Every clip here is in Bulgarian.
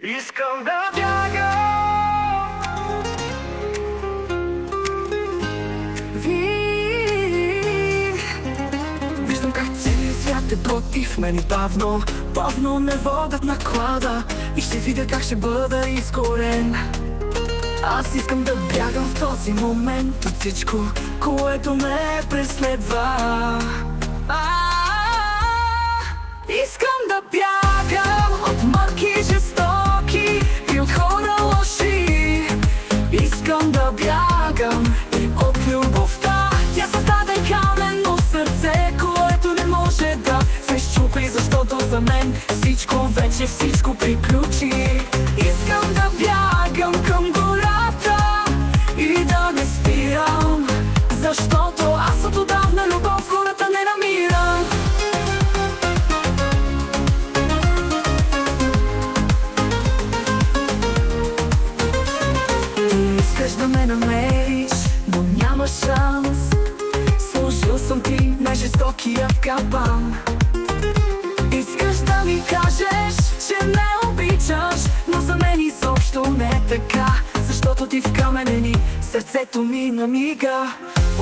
Искам да бягам. Виждам как целият свят е против мен и бавно ме водят на клада. И ще видя как ще бъда изгорен. Аз искам да бягам в този момент от всичко, което ме преследва. Искам да бягам от мъки жестоки и от хора лоши. Искам да бягам и от любовта. Тя създаде каменно сърце, което не може да се счупи, защото за мен всичко приключи. Искам да бягам към гората и да не спирам, защото аз от отдавна любов в хората не намирам. Искаш да ме намериш, но няма шанс. Служил съм ти най-жестокия капан. Искаш да ми кажеш, че ме обичаш, но за мен изобщо не е така, защото ти вкаменени сърцето ми намига.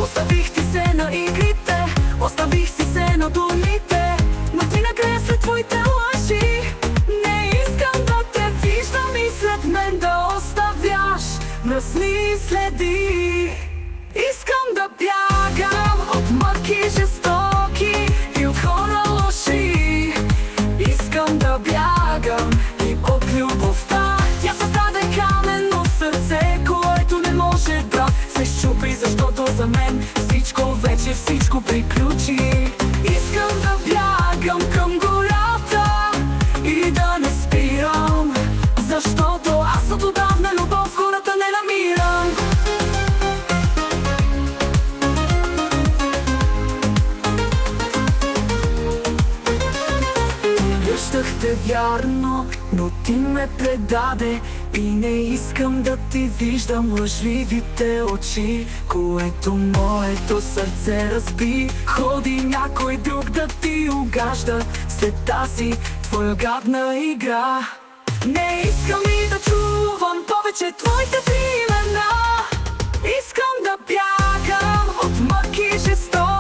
Оставих ти се на игрите, оставих си се на думите, но ти накрая след твоите лъжи. Не искам да те виждам и след мен да оставяш мръсни следи. Искам да бягам от мъки жестоки и от хора лоши. Искам да бягам и от любовта. Тя създаде каменно сърце, което не може да се счупи, защото за мен всичко приключи. Искам да бягам към гората и да не спирам, защото аз от отдавна любов в хората не намирам. Връщах те вярно, но ти ме предаде и не искам да ти виждам лъжливите очи, което моето сърце разби. Ходи някой друг да ти угажда след тази твоя гадна игра. Не искам и да чувам повече твоите имена. Искам да бягам от мъки жестоки